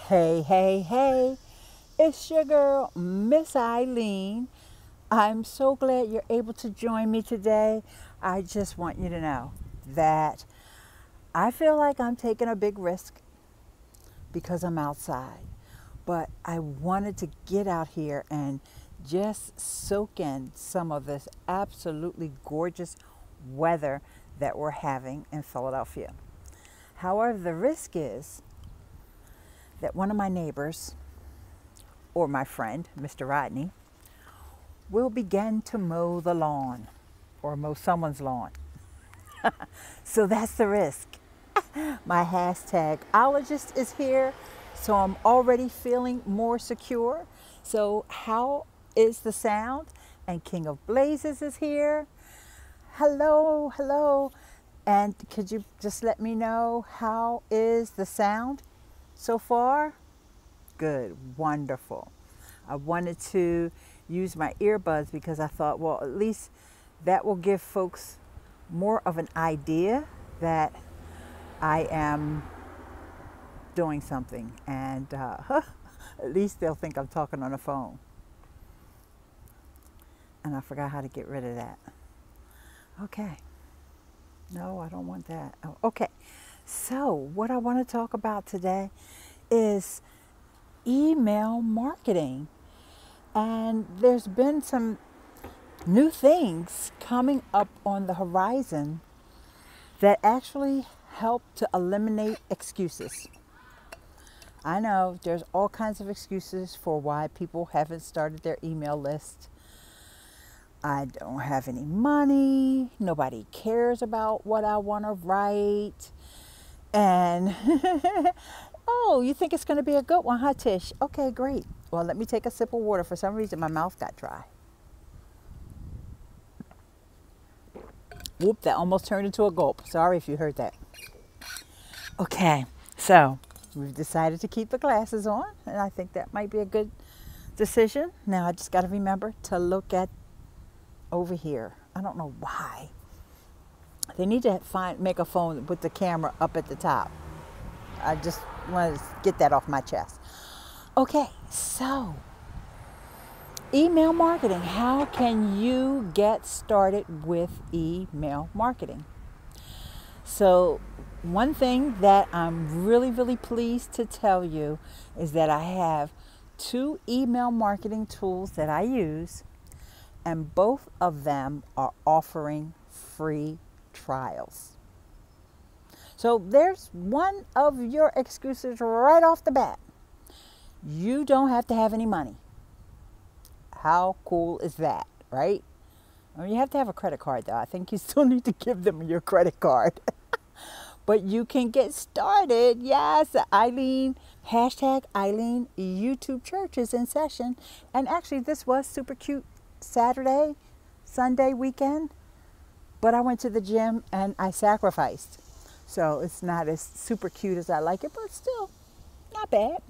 Hey, hey, hey, it's your girl, Miss Ileane. I'm so glad you're able to join me today. I just want you to know that I feel like I'm taking a big risk because I'm outside, but I wanted to get out here and just soak in some of this absolutely gorgeous weather that we're having in Philadelphia. However, the risk is that one of my neighbors, or my friend, Mr. Rodney, will begin to mow the lawn or mow someone's lawn. So that's the risk. My hashtagologist is here, so I'm already feeling more secure. So how is the sound? And King of Blazes is here. Hello, hello. And could you just let me know how is the sound so far? Good, wonderful. I wanted to use my earbuds because I thought, well, at least that will give folks more of an idea that I am doing something, and at least they'll think I'm talking on the phone. And I forgot how to get rid of that. Okay. No, I don't want that. Oh, okay. So what I want to talk about today is email marketing. And there's been some new things coming up on the horizon that actually help to eliminate excuses. I know there's all kinds of excuses for why people haven't started their email list. I don't have any money. Nobody cares about what I want to write. And oh, you think it's going to be a good one, huh, Tish? Okay, great. Well, let me take a sip of water. For some reason, my mouth got dry. Whoop, that almost turned into a gulp. Sorry if you heard that. Okay, so we've decided to keep the glasses on, and I think that might be a good decision. Now, I just got to remember to look at over here. I don't know why. They need to make a phone with the camera up at the top. I just want to get that off my chest. Okay, so email marketing. How can you get started with email marketing? So one thing that I'm really, really pleased to tell you is that I have 2 email marketing tools that I use, and both of them are offering free trials. So there's one of your excuses right off the bat. You don't have to have any money. How cool is that, right? Well, you have to have a credit card, though. I think you still need to give them your credit card. But you can get started. Yes, Ileane, #Ileane YouTube Church is in session. And actually, this was super cute Saturday, Sunday weekend. But I went to the gym and I sacrificed. So it's not as super cute as I like it, but still not bad.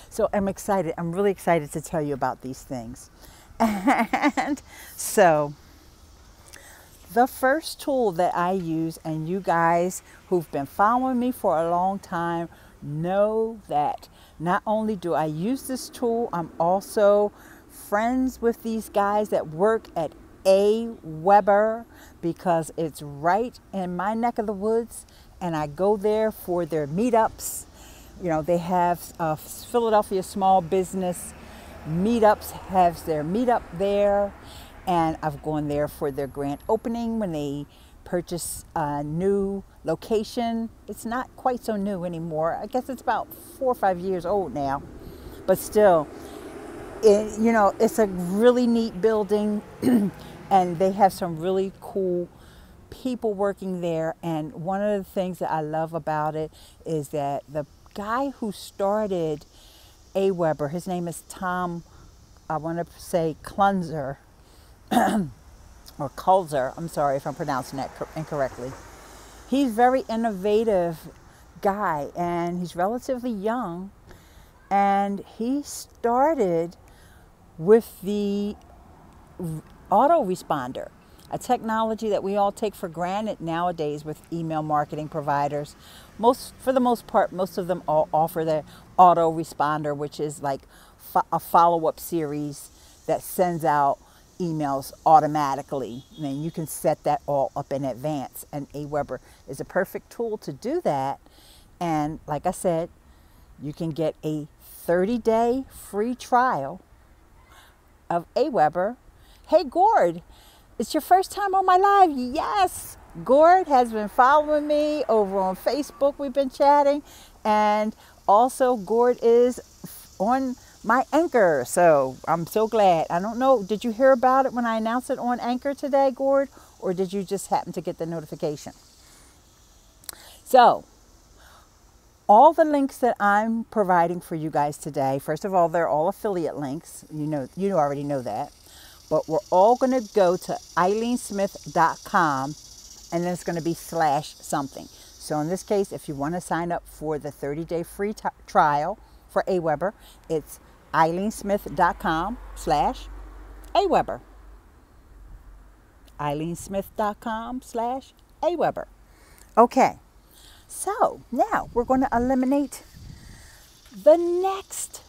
So I'm excited. I'm really excited to tell you about these things. And so the first tool that I use, and you guys who've been following me for a long time know that not only do I use this tool, I'm also friends with these guys that work at AWeber because it's right in my neck of the woods, and I go there for their meetups. You know, they have Philadelphia Small Business Meetups, has their meetup there, and I've gone there for their grand opening when they purchase a new location. It's not quite so new anymore. I guess it's about 4 or 5 years old now, but still, it's a really neat building, and they have some really cool people working there. And one of the things that I love about it is that the guy who started AWeber, his name is Tom, I want to say Klunzer, or Kulzer. I'm sorry if I'm pronouncing that incorrectly. He's a very innovative guy, and he's relatively young, and he started with the autoresponder. a technology that we all take for granted nowadays with email marketing providers. For the most part, most of them all offer their autoresponder, which is like a follow-up series that sends out emails automatically. And then you can set that all up in advance. And AWeber is a perfect tool to do that. And like I said, you can get a 30-day free trial of AWeber. Hey, Gord, it's your first time on my live. Yes, Gord has been following me over on Facebook. We've been chatting. And also Gord is on my Anchor. So I'm so glad. I don't know, did you hear about it when I announced it on Anchor today, Gord? Or did you just happen to get the notification? So all the links that I'm providing for you guys today, first of all, they're all affiliate links. You already know that. But we're all going to go to IleaneSmith.com, and then it's going to be /something. So in this case, if you want to sign up for the 30-day free trial for AWeber, it's IleaneSmith.com/AWeber. IleaneSmith.com/AWeber. Okay. So now we're going to eliminate the next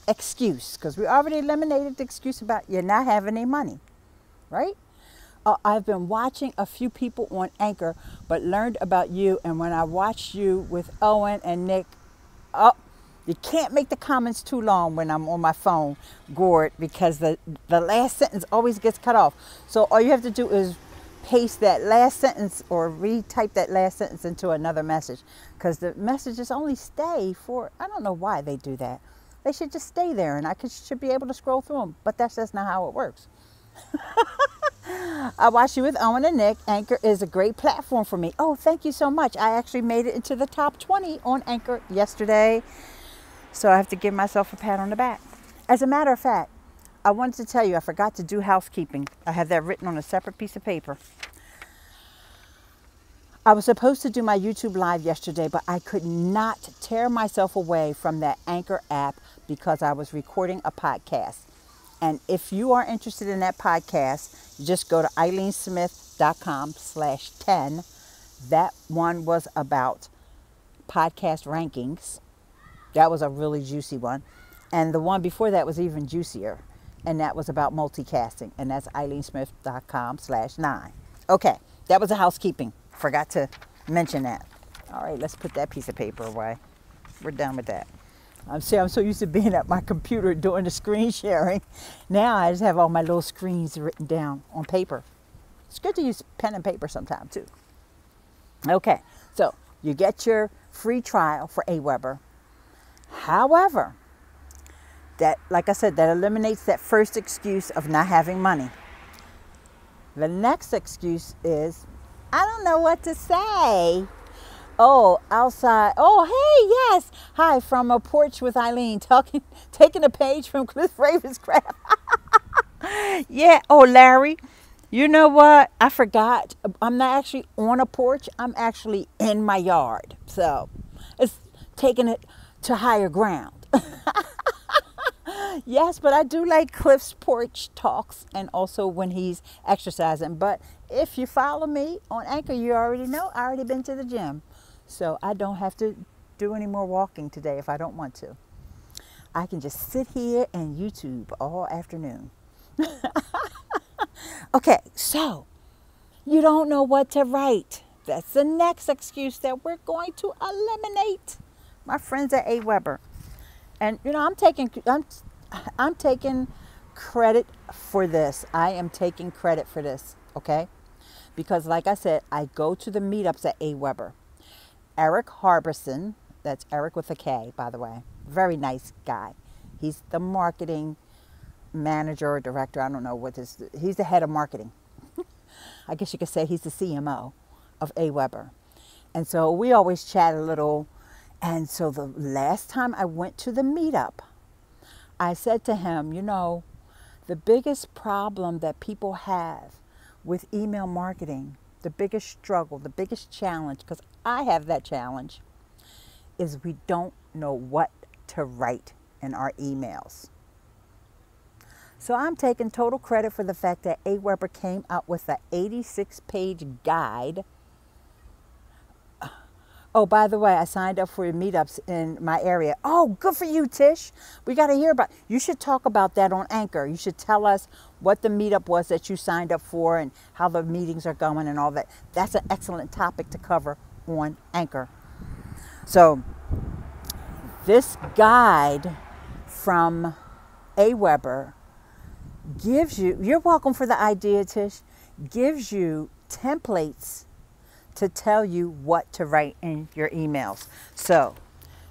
excuse, because we already eliminated the excuse about you not having any money, right? I've been watching a few people on Anchor, but learned about you. And when I watched you with Owen and Nick, you can't make the comments too long when I'm on my phone, Gord, because the last sentence always gets cut off. So all you have to do is paste that last sentence or retype that last sentence into another message, because the messages only stay for, I don't know why they do that. They should just stay there and I should be able to scroll through them, but that's just not how it works. I watched you with Owen and Nick. Anchor is a great platform for me. Oh, thank you so much. I actually made it into the top 20 on Anchor yesterday, so I have to give myself a pat on the back. As a matter of fact, I wanted to tell you, I forgot to do housekeeping. I have that written on a separate piece of paper. I was supposed to do my YouTube live yesterday, but I could not tear myself away from that Anchor app because I was recording a podcast. And if you are interested in that podcast, just go to IleaneSmith.com/10. That one was about podcast rankings. That was a really juicy one. And the one before that was even juicier. And that was about multicasting. And that's IleaneSmith.com/9. Okay, that was a housekeeping. Forgot to mention that. All right, let's put that piece of paper away. We're done with that. I'm so used to being at my computer doing the screen sharing. Now I just have all my little screens written down on paper. It's good to use pen and paper sometime too. Okay, so you get your free trial for AWeber. However, that, like I said, that eliminates that first excuse of not having money. The next excuse is, I don't know what to say. Oh, outside. Oh, hey, yes. Hi, from a porch with Ileane, taking a page from Cliff Ravenscraft. Yeah. Oh, Larry, you know what? I forgot. I'm not actually on a porch. I'm actually in my yard. So it's taking it to higher ground. Yes, but I do like Cliff's porch talks and also when he's exercising. But if you follow me on Anchor, you already know I already been to the gym. So I don't have to do any more walking today if I don't want to. I can just sit here and YouTube all afternoon. Okay, so you don't know what to write. That's the next excuse that we're going to eliminate. My friends at AWeber. And you know, I'm taking credit for this. I am taking credit for this, okay? Because like I said, I go to the meetups at AWeber. Eric Harbison, that's Eric with a K, by the way, very nice guy. He's the marketing manager or director, I don't know what this, he's the head of marketing. I guess you could say he's the CMO of AWeber. And so we always chat a little. And so the last time I went to the meetup, I said to him, you know, the biggest problem that people have with email marketing, the biggest struggle, the biggest challenge, because I have that challenge, is we don't know what to write in our emails. So I'm taking total credit for the fact that AWeber came out with an 86-page guide. Oh, by the way, I signed up for meetups in my area. Oh, good for you, Tish. We got to hear about, you should talk about that on Anchor. You should tell us what the meetup was that you signed up for and how the meetings are going and all that. That's an excellent topic to cover on Anchor. So this guide from AWeber gives you, you're welcome for the idea, Tish, gives you templates to tell you what to write in your emails. So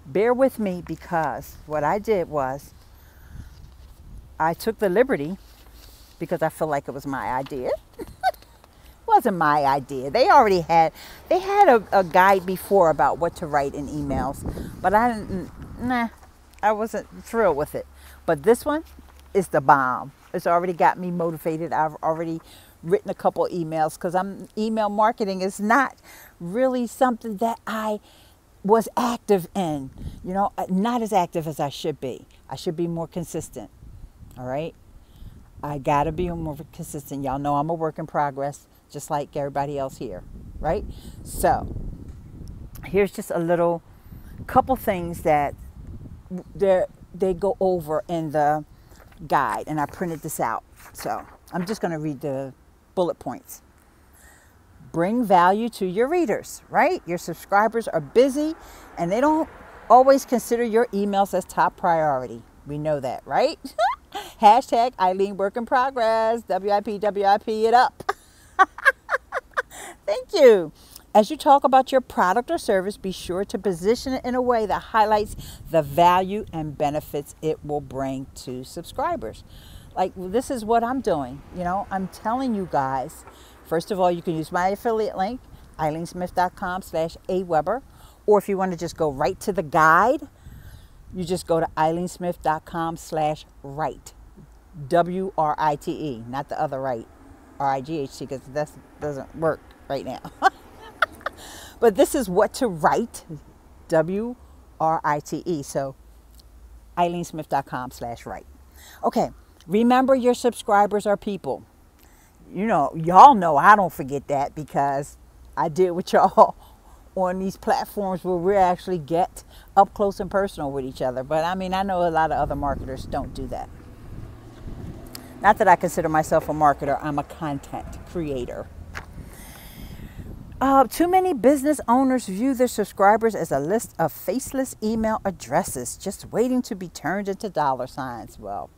bear with me, because what I did was I took the liberty, because I feel like it was my idea. It wasn't my idea. They already had, they had a guide before about what to write in emails, but I wasn't thrilled with it. But this one is the bomb. It's already got me motivated. I've already written a couple emails, because email marketing is not really something that I was active in, you know, not as active as I should be. I should be more consistent. All right. I got to be more consistent. Y'all know I'm a work in progress, just like everybody else here. Right. So here's just a little couple things that they go over in the guide, and I printed this out. So I'm just going to read the bullet points. Bring value to your readers, right? Your subscribers are busy and they don't always consider your emails as top priority. We know that, right? Hashtag Ileane work in progress. WIP it up. Thank you. As you talk about your product or service, be sure to position it in a way that highlights the value and benefits it will bring to subscribers. Like, this is what I'm doing. You know, I'm telling you guys, first of all, you can use my affiliate link, ileanesmith.com/AWeber. Or if you want to just go right to the guide, you just go to ileanesmith.com/write. WRITE, not the other right, RIGHT, because that doesn't work right now. But this is what to write, WRITE. So ileanesmith.com/write. Okay. Remember, your subscribers are people. You know, y'all know I don't forget that, because I deal with y'all on these platforms where we actually get up close and personal with each other. But I mean, I know a lot of other marketers don't do that. Not that I consider myself a marketer. I'm a content creator. Too many business owners view their subscribers as a list of faceless email addresses just waiting to be turned into dollar signs. Well,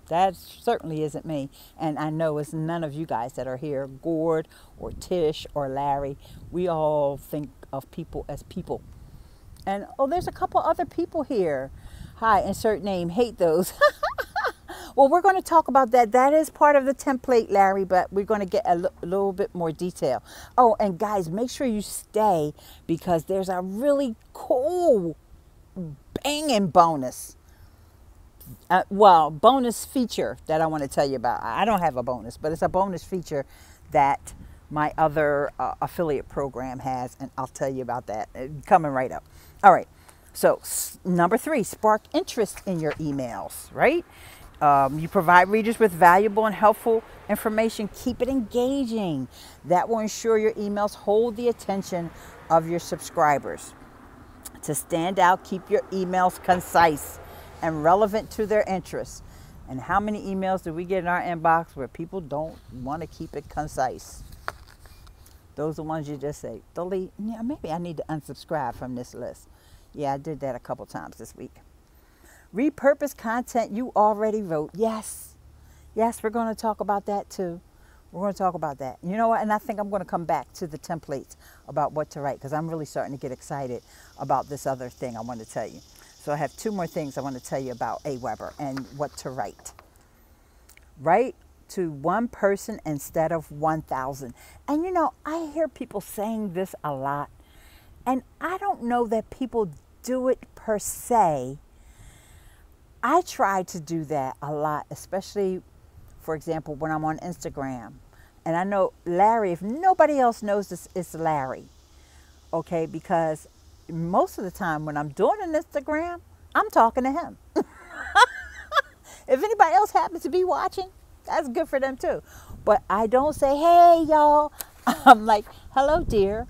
that certainly isn't me, and I know it's none of you guys that are here, Gord or Tish or Larry. We all think of people as people. And, oh, there's a couple other people here. Hi, insert name, hate those. Well, we're going to talk about that. That is part of the template, Larry, but we're going to get a little bit more detail. Oh, and guys, make sure you stay, because there's a really cool banging bonus. Bonus feature that I want to tell you about. I don't have a bonus, but it's a bonus feature that my other affiliate program has, and I'll tell you about that coming right up. All right. So number 3, spark interest in your emails, right? You provide readers with valuable and helpful information. Keep it engaging. That will ensure your emails hold the attention of your subscribers. To stand out, keep your emails concise and relevant to their interests. And how many emails do we get in our inbox where people don't want to keep it concise? Those are the ones you just say, delete. Yeah, maybe I need to unsubscribe from this list. Yeah, I did that a couple times this week. Repurpose content you already wrote. Yes. Yes, we're going to talk about that too. We're going to talk about that. You know what? And I think I'm going to come back to the templates about what to write, because I'm really starting to get excited about this other thing I want to tell you. So I have 2 more things I want to tell you about AWeber and what to write. Write to one person instead of 1,000. And you know, I hear people saying this a lot, and I don't know that people do it per se. I try to do that a lot, especially, for example, when I'm on Instagram. And I know Larry, if nobody else knows this, it's Larry. Okay, because most of the time when I'm doing an Instagram, I'm talking to him. If anybody else happens to be watching, that's good for them too. But I don't say, hey, y'all. I'm like, hello, dear.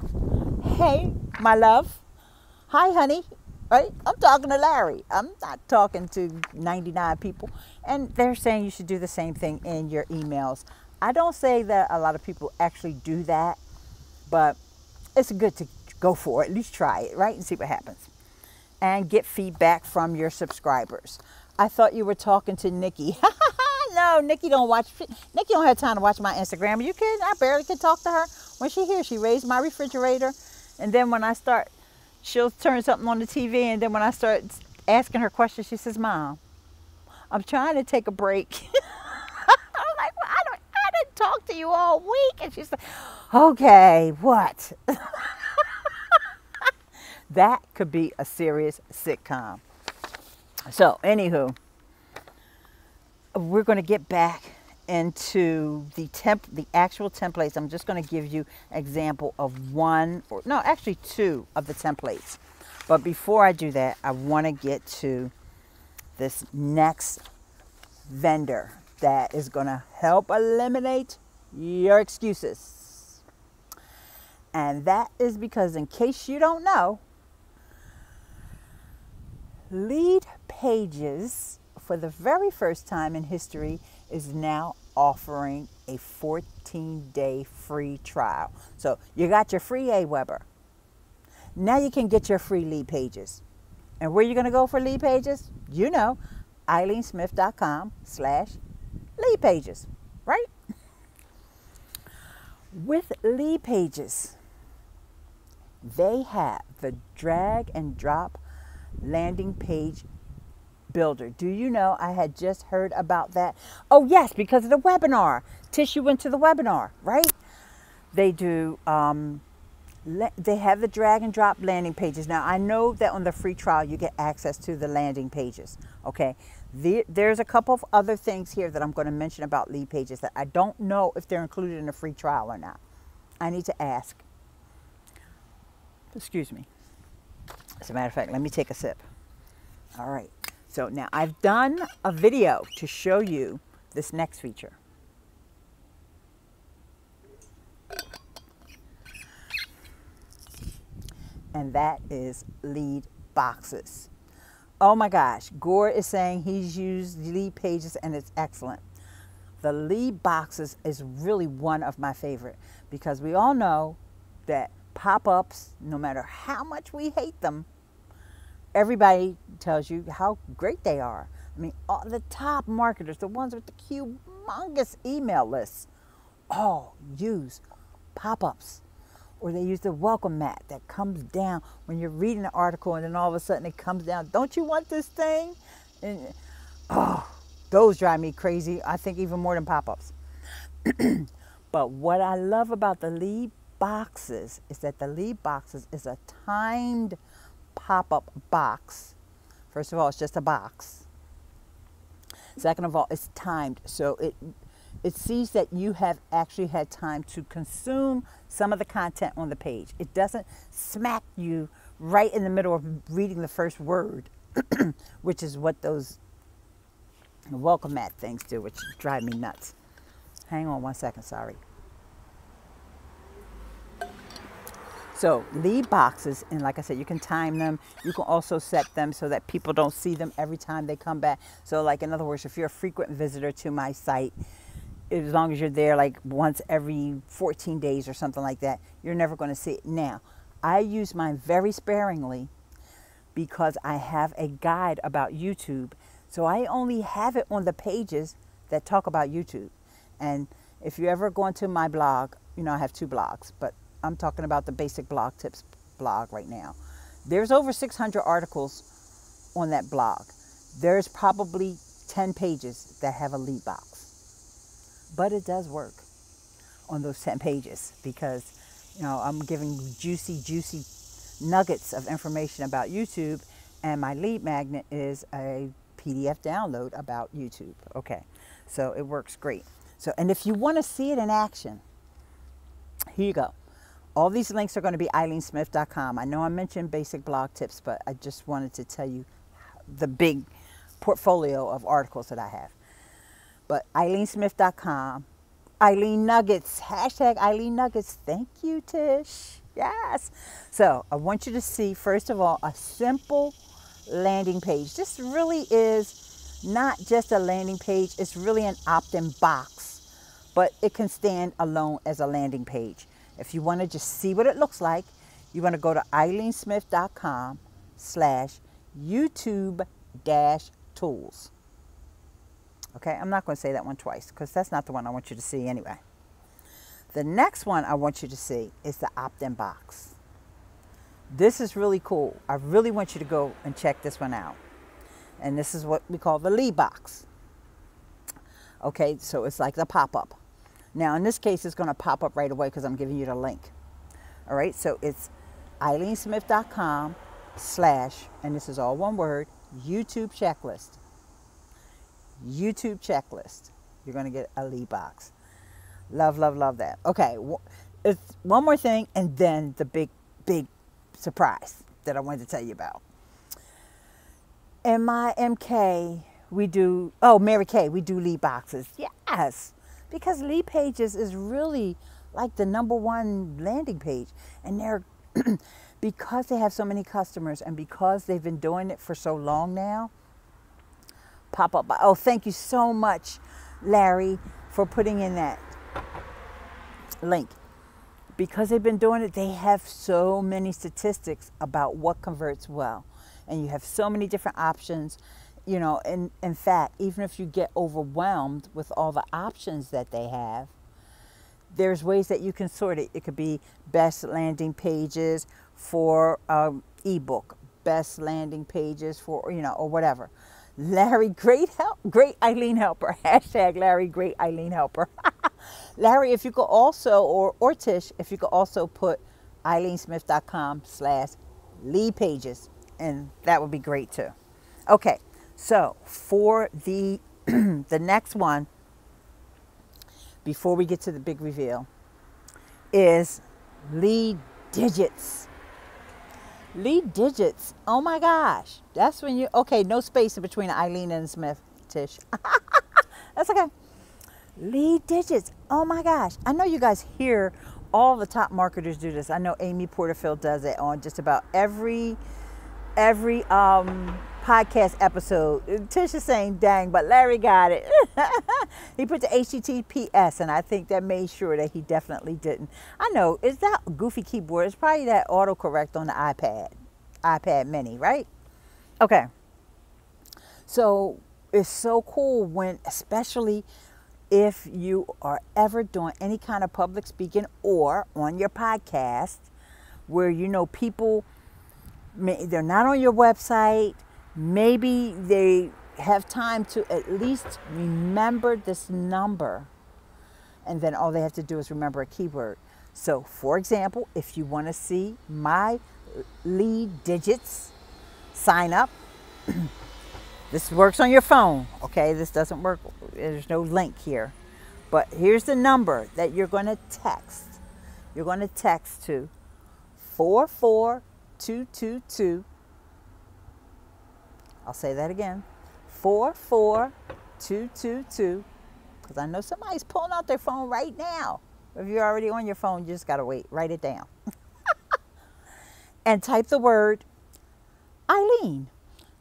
Hey, my love. Hi, honey. Right? I'm talking to Larry. I'm not talking to 99 people. And they're saying you should do the same thing in your emails. I don't say that a lot of people actually do that, but it's good to go for it. At least try it, right? And see what happens. And get feedback from your subscribers. I thought you were talking to Nikki. No, Nikki don't have time to watch my Instagram. Are you kidding? I barely can talk to her. When she here, she raised my refrigerator. And then when I start, she'll turn something on the TV. And then when I start asking her questions, she says, Mom, I'm trying to take a break. I'm like, well, I didn't talk to you all week. And she's like, okay, what? That could be a serious sitcom. So, anywho, we're going to get back into the actual templates. I'm just going to give you an example of one, or no, actually two of the templates. But before I do that, I want to get to this next vendor that is going to help eliminate your excuses. And that is because, in case you don't know, LeadPages, for the very first time in history, is now offering a 14-day free trial. So you got your free AWeber. Now you can get your free LeadPages. And where are you going to go for LeadPages? You know, IleaneSmith.com/LeadPages, right? With LeadPages, they have the drag and drop landing page builder. Do you know I had just heard about that? Oh yes, because of the webinar. Tish, you went to the webinar, right? They do, they have the drag and drop landing pages. Now I know that on the free trial you get access to the landing pages, okay? There's a couple of other things here that I'm going to mention about LeadPages that I don't know if they're included in the free trial or not. I need to ask. Excuse me. As a matter of fact, let me take a sip. All right. So now I've done a video to show you this next feature. And that is lead boxes. Oh my gosh. Gore is saying he's used LeadPages and it's excellent. The lead boxes is really one of my favorite because we all know that pop-ups, no matter how much we hate them, everybody tells you how great they are. I mean, all the top marketers, the ones with the humongous email lists, all use pop-ups. Or they use the welcome mat that comes down when you're reading an article and then all of a sudden it comes down. Don't you want this thing? And, oh, those drive me crazy. I think even more than pop-ups. But what I love about the lead boxes is that the lead boxes is a timed pop-up box. First of all, it's just a box. Second of all, it's timed, so it sees that you have actually had time to consume some of the content on the page. It doesn't smack you right in the middle of reading the first word, which is what those welcome mat things do, which drive me nuts. Hang on one second, sorry. So lead boxes, and like I said, you can time them. You can also set them so that people don't see them every time they come back. So like, in other words, if you're a frequent visitor to my site, as long as you're there like once every 14 days or something like that, you're never going to see it. Now, I use mine very sparingly because I have a guide about YouTube. So I only have it on the pages that talk about YouTube. And if you ever go onto my blog, you know I have two blogs, but I'm talking about the basic blog tips blog right now. There's over 600 articles on that blog. There's probably 10 pages that have a lead box. But it does work on those 10 pages because, you know, I'm giving juicy nuggets of information about YouTube, and my lead magnet is a PDF download about YouTube. Okay, so it works great. So, and if you want to see it in action, here you go. All these links are going to be IleaneSmith.com. I know I mentioned basic blog tips, but I just wanted to tell you the big portfolio of articles that I have. But IleaneSmith.com. Ileane Nuggets. Hashtag Ileane Nuggets. Thank you, Tish. Yes. So I want you to see, first of all, a simple landing page. This really is not just a landing page. It's really an opt-in box, but it can stand alone as a landing page. If you want to just see what it looks like, you want to go to IleaneSmith.com/YouTube-tools. Okay, I'm not going to say that one twice because that's not the one I want you to see anyway. The next one I want you to see is the opt-in box. This is really cool. I really want you to go and check this one out. And this is what we call the lead box. Okay, so it's like the pop-up. Now in this case, it's going to pop up right away because I'm giving you the link. All right, so it's IleaneSmith.com/ and this is all one word, YouTube checklist. YouTube checklist. You're going to get a lead box. Love, love, love that. Okay, it's one more thing, and then the big surprise that I wanted to tell you about. In my MK, we do, Mary Kay, we do lead boxes. Yes, because LeadPages is really like the #1 landing page. And they're, because they have so many customers and because they've been doing it for so long now, pop up. Oh, thank you so much, Larry, for putting in that link. Because they've been doing it, they have so many statistics about what converts well. And you have so many different options, you know, and in fact, even if you get overwhelmed with all the options that they have, there's ways that you can sort it. It could be best landing pages for ebook, best landing pages for, you know, or whatever. Larry, great Ileane helper. Hashtag Larry, great Ileane helper. Larry, if you could also, or Tish, if you could also put IleaneSmith.com/LeadPages, and that would be great too. Okay, so for the the next one, before we get to the big reveal, is lead digits. Lead digits. Oh my gosh. That's when you, okay, no space in between Ileane and Smith, Tish. That's okay. Lead digits. Oh my gosh. I know you guys hear all the top marketers do this. I know Amy Porterfield does it on just about every podcast episode. Tish is saying, dang, but Larry got it. He put the HTTPS, and I think that made sure that he definitely didn't. I know, it's that goofy keyboard. It's probably that autocorrect on the iPad mini, right? Okay. So it's so cool when, especially if you are ever doing any kind of public speaking or on your podcast where, you know, people, they're not on your website, maybe they have time to at least remember this number, and then all they have to do is remember a keyword. So for example, if you want to see my lead digits, sign up. This works on your phone, okay? This doesn't work, there's no link here. But here's the number that you're going to text. You're going to text to 44222. I'll say that again, 44222, because I know somebody's pulling out their phone right now. If you're already on your phone, you just got to wait. Write it down. And type the word Ileane.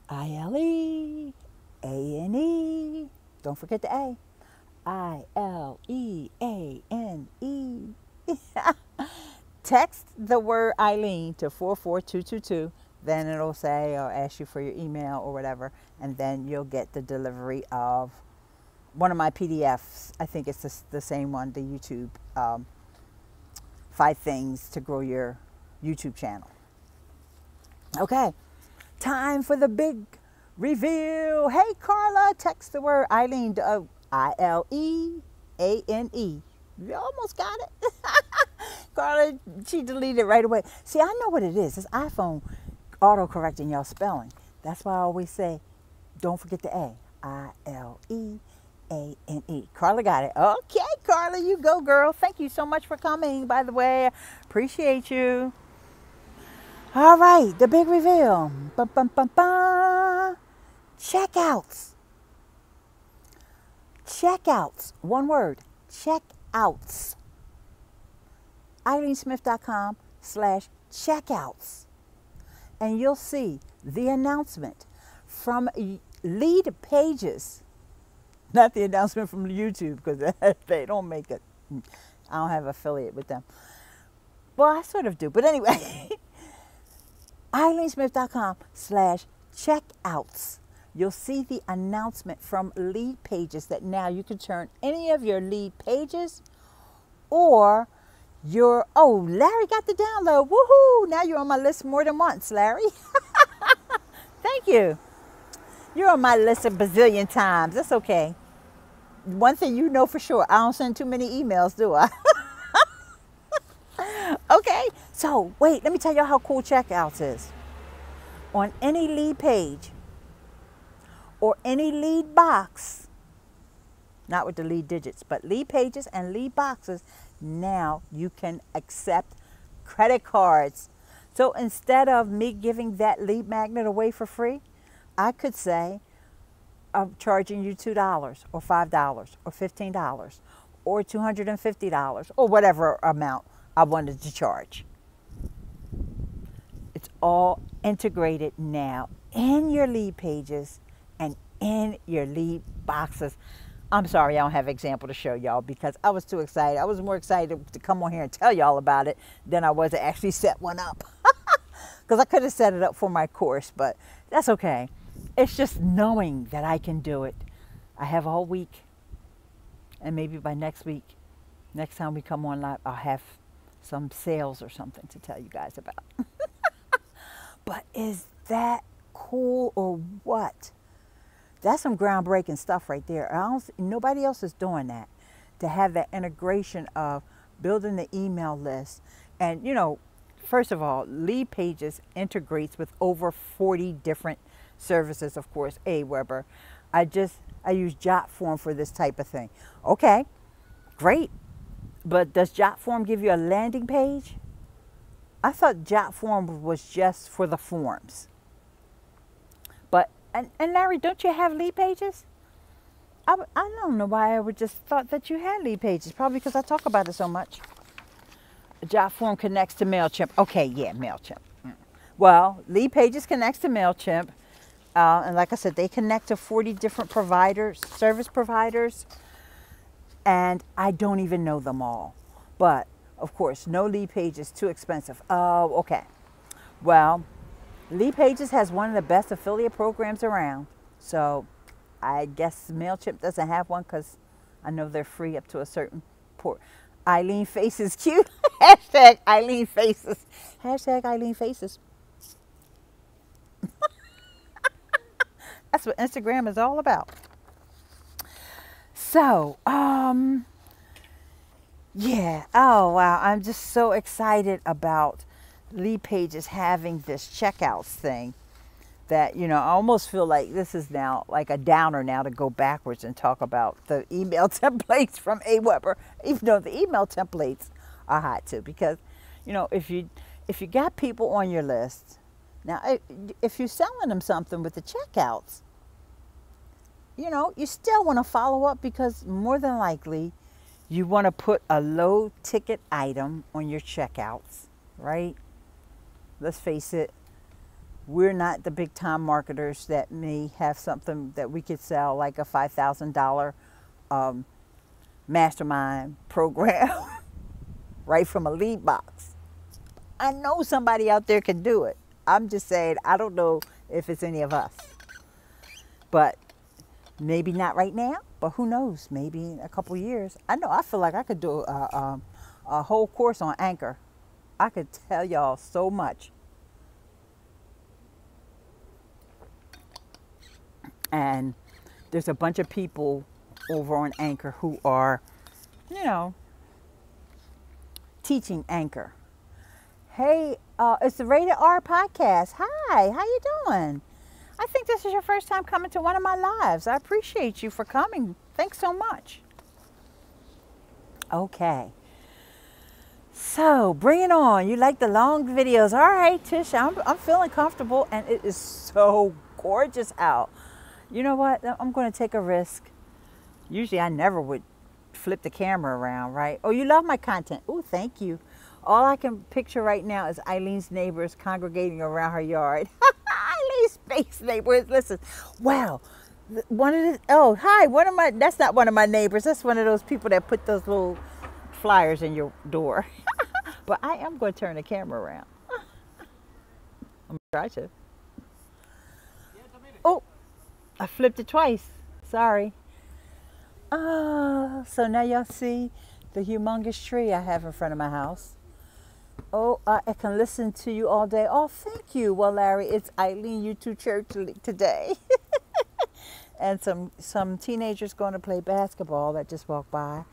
I-L-E-A-N-E. Don't forget the A. I-L-E-A-N-E. Text the word Ileane to 44222. Then it'll say, or ask you for your email or whatever, and then you'll get the delivery of one of my PDFs. I think it's the same one, the YouTube 5 things to grow your YouTube channel. Okay, time for the big reveal. Hey Carla, text the word Ileane to I-L-E-A-N-E. You almost got it. Carla, she deleted it right away. See, I know what it is. It's iPhone auto-correcting y'all spelling. That's why I always say, don't forget the A. I-L-E-A-N-E. Carla got it. Okay, Carla, you go, girl. Thank you so much for coming, by the way. Appreciate you. All right, the big reveal. Bum, bum, bum, bum. checkouts. Checkouts. One word. Checkouts. IleaneSmith.com/checkouts. And you'll see the announcement from LeadPages. Not the announcement from YouTube, because they don't make it. I don't have an affiliate with them. Well, I sort of do. But anyway, IleaneSmith.com/checkouts. You'll see the announcement from LeadPages that now you can turn any of your LeadPages or your, oh, Larry got the download. Woohoo! Now you're on my list more than once, Larry. Thank you. You're on my list a bazillion times. That's okay. One thing you know for sure, I don't send too many emails, do I? Okay, so wait, let me tell you how cool checkouts is. On any lead page or any lead box, not with the lead digits, but lead pages and lead boxes, now you can accept credit cards. So instead of me giving that lead magnet away for free, I could say, I'm charging you $2 or $5 or $15 or $250 or whatever amount I wanted to charge. It's all integrated now in your lead pages and in your lead boxes. I'm sorry I don't have an example to show y'all because I was too excited. I was more excited to come on here and tell y'all about it than I was to actually set one up. Because I could have set it up for my course, but that's okay. It's just knowing that I can do it. I have all week, and maybe by next week, next time we come on live, I'll have some sales or something to tell you guys about. But is that cool or what? That's some groundbreaking stuff right there. Nobody else is doing that, to have that integration of building the email list. And, you know, first of all, LeadPages integrates with over 40 different services, of course, AWeber. I use JotForm for this type of thing. Okay, great. But does JotForm give you a landing page? I thought JotForm was just for the forms. But, and Larry, don't you have LeadPages? I don't know why I would just thought that you had LeadPages. Probably because I talk about it so much. JotForm connects to MailChimp. Okay, yeah, MailChimp. Well, LeadPages connects to MailChimp. And like I said, they connect to 40 different providers, service providers. And I don't even know them all. But, of course, no LeadPages is too expensive. Oh, okay. Well, LeadPages has one of the best affiliate programs around. So I guess MailChimp doesn't have one because I know they're free up to a certain port. Ileane Faces cute. Hashtag Ileane Faces. Hashtag Ileane Faces. That's what Instagram is all about. So, yeah. Oh, wow. I'm just so excited about LeadPages having this checkouts thing that, you know, I almost feel like this is now like a downer now to go backwards and talk about the email templates from AWeber, even though the email templates are hot too, because, you know, if you got people on your list, now if you're selling them something with the checkouts, you know, you still want to follow up because more than likely you want to put a low ticket item on your checkouts, right? Let's face it, we're not the big time marketers that may have something that we could sell like a $5,000 mastermind program right from a lead box. I know somebody out there can do it. I'm just saying, I don't know if it's any of us. But maybe not right now, but who knows? Maybe in a couple years. I know, I feel like I could do a whole course on Anchor. I could tell y'all so much. And there's a bunch of people over on Anchor who are, you know, teaching Anchor. Hey, it's the Rated R podcast. Hi, how you doing? I think this is your first time coming to one of my lives. I appreciate you for coming. Thanks so much. Okay. So, bring it on. You like the long videos. All right, Tish, I'm feeling comfortable, and it is so gorgeous out. You know what? I'm going to take a risk. Usually I never would flip the camera around, right? Oh, you love my content. Oh, thank you. All I can picture right now is Ileane's neighbors congregating around her yard. Ileane's space neighbors. Listen, wow. One of the, oh, hi, that's not one of my neighbors. That's one of those people that put those little flyers in your door. But I am going to turn the camera around. I'm going to try to. Oh, I flipped it twice. Sorry. So now y'all see the humongous tree I have in front of my house. Oh, I can listen to you all day. Oh, thank you. Well, Larry, it's Ileane YouTube Church today. And some teenagers going to play basketball that just walked by.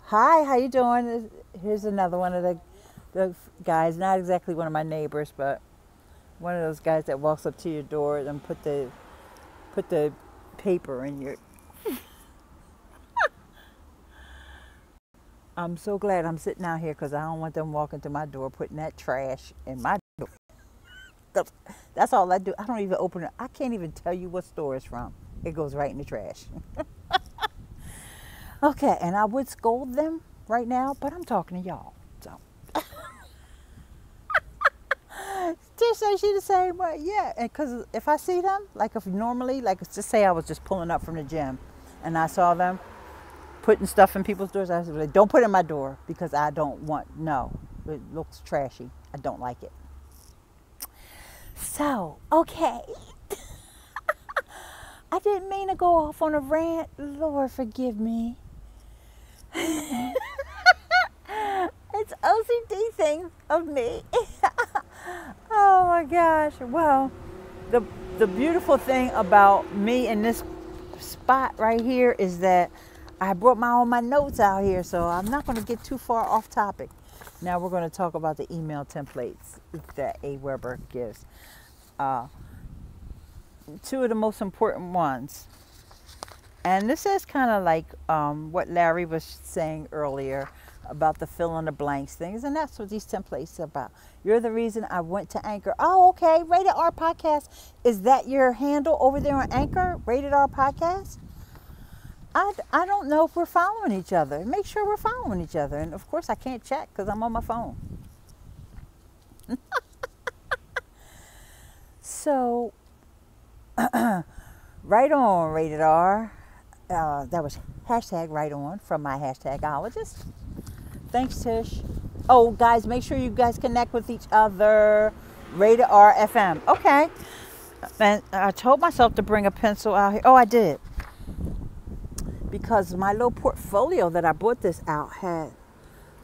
Hi, how you doing? Here's another one of the guys, not exactly one of my neighbors, but one of those guys that walks up to your door and put the paper in your... I'm so glad I'm sitting out here because I don't want them walking to my door putting that trash in my door. That's all I do. I don't even open it. I can't even tell you what store it's from. It goes right in the trash. Okay, and I would scold them right now, but I'm talking to y'all. So just so she the same way, yeah. And because if I see them, like if normally, like let's just say I was just pulling up from the gym, and I saw them putting stuff in people's doors, I was like, don't put it in my door because I don't want. No, it looks trashy. I don't like it. So okay. I didn't mean to go off on a rant. Lord forgive me. It's OCD thing of me. Oh my gosh. Well, the beautiful thing about me in this spot right here is that I brought all my notes out here, so I'm not going to get too far off topic. Now we're going to talk about the email templates that AWeber gives. Two of the most important ones. And this is kind of like what Larry was saying earlier about the fill in the blanks things, and that's what these templates are about. You're the reason I went to Anchor. Oh, okay, Rated R Podcast. Is that your handle over there on Anchor, Rated R Podcast? I don't know if we're following each other. Make sure we're following each other. And of course I can't check because I'm on my phone. So, right on, Rated R. That was hashtag right on from my hashtagologist. Thanks, Tish. Oh, guys, make sure you guys connect with each other. Rated R FM. Okay. And I told myself to bring a pencil out here. Oh, I did. Because my little portfolio that I bought this out had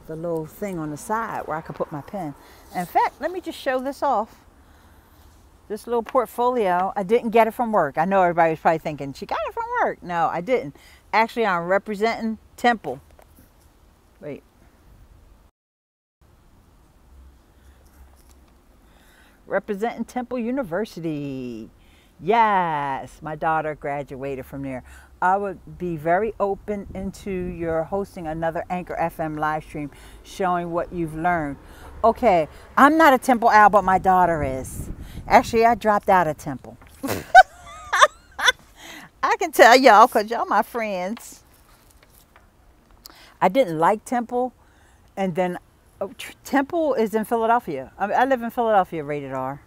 the little thing on the side where I could put my pen. In fact, let me just show this off. This little portfolio, I didn't get it from work. I know everybody's probably thinking, she got it from work. No, I didn't. Actually, I'm representing Temple. Wait. Representing Temple University. Yes, my daughter graduated from there. I would be very open into your hosting another Anchor FM live stream showing what you've learned. Okay, I'm not a Temple owl, but my daughter is. Actually, I dropped out of Temple. I can tell y'all because y'all my friends. I didn't like Temple, and then Temple is in Philadelphia. I live in Philadelphia, Rated R.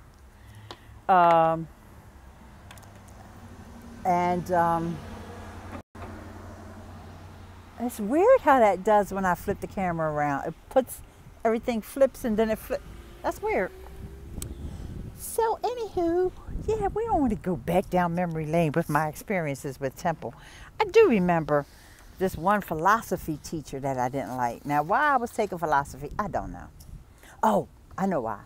It's weird how that does when I flip the camera around. It puts everything flips and then it flips. That's weird. So anywho, yeah, we don't want to go back down memory lane with my experiences with Temple. I do remember this one philosophy teacher that I didn't like. Now, why I was taking philosophy, I don't know. Oh, I know why.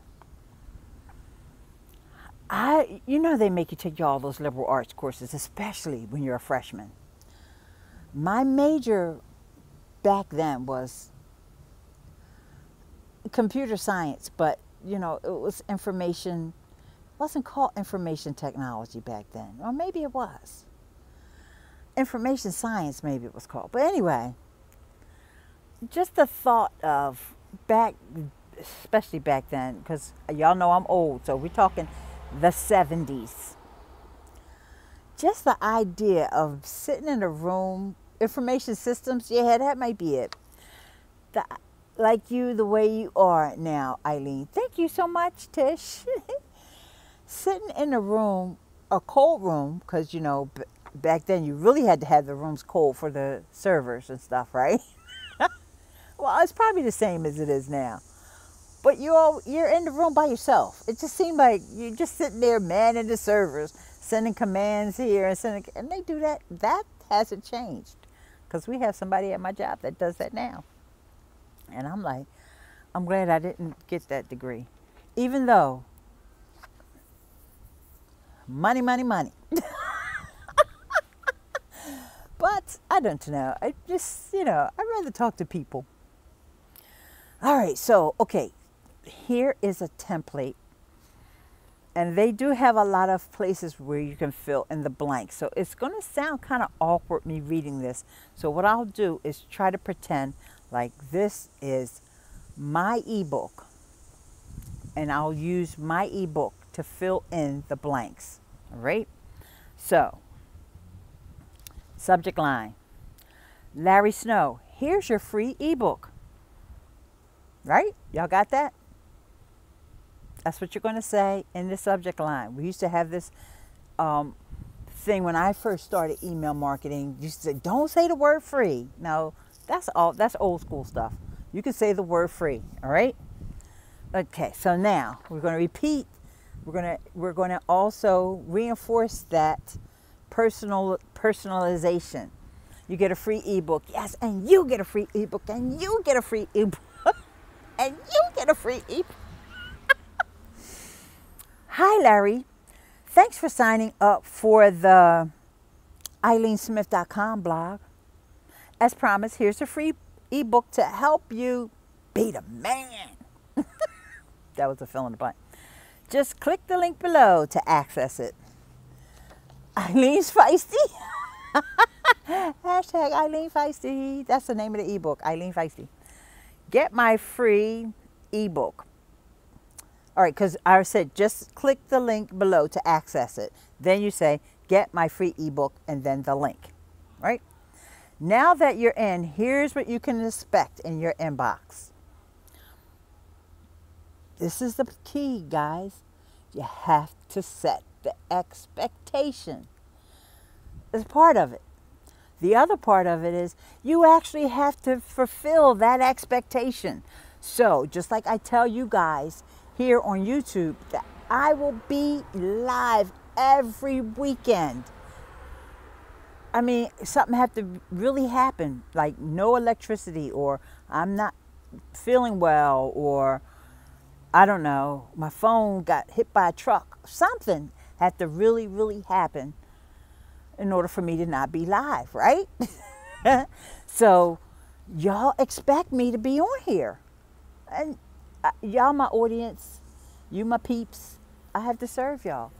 You know they make you take all those liberal arts courses, especially when you're a freshman. My major back then was computer science, but you know, it was information, wasn't called information technology back then. Or maybe it was. Information science, maybe it was called. But anyway, just the thought of especially back then, because y'all know I'm old, so we're talking the 70s. just the idea of sitting in a room, information systems, yeah, that might be it. Like you, the way you are now, Ileane. Thank you so much, Tish. Sitting in a room, a cold room, because, you know, back then you really had to have the rooms cold for the servers and stuff, right? Well, it's probably the same as it is now. But you're in the room by yourself. It just seemed like you're just sitting there manning the servers, sending commands here and they do that. That hasn't changed, because we have somebody at my job that does that now. And I'm like, I'm glad I didn't get that degree, even though money, money, money. But I don't know. I just, you know, I'd rather talk to people. All right, so, okay, here is a template. And they do have a lot of places where you can fill in the blanks. So it's going to sound kind of awkward me reading this. So what I'll do is try to pretend like this is my ebook. And I'll use my ebook to fill in the blanks. All right? So, subject line. Larry Snow, here's your free ebook. Right? Y'all got that? That's what you're going to say in the subject line. We used to have this thing when I first started email marketing. You used to say, don't say the word free. No, that's old school stuff. You can say the word free, all right? Okay, so now we're going to repeat. We're going to also reinforce that personalization. You get a free ebook, yes, and you get a free ebook, and you get a free ebook, and you get a free ebook. Hi, Larry. Thanks for signing up for the IleaneSmith.com blog. As promised, here's a free ebook to help you be the man. That was a fill in the blank. Just click the link below to access it. Ileane's Feisty. Hashtag Ileane Feisty. That's the name of the ebook, Ileane Feisty. Get my free ebook. All right, because I said just click the link below to access it. Then you say, get my free ebook, and then the link, right? Now that you're in, here's what you can expect in your inbox. This is the key, guys. You have to set the expectation. It's part of it. The other part of it is you actually have to fulfill that expectation. So just like I tell you guys here on YouTube that I will be live every weekend. I mean, something had to really happen, like no electricity, or I'm not feeling well, or I don't know, my phone got hit by a truck. Something had to really, really happen in order for me to not be live, right? So y'all expect me to be on here. And y'all my audience, you my peeps, I have to serve y'all.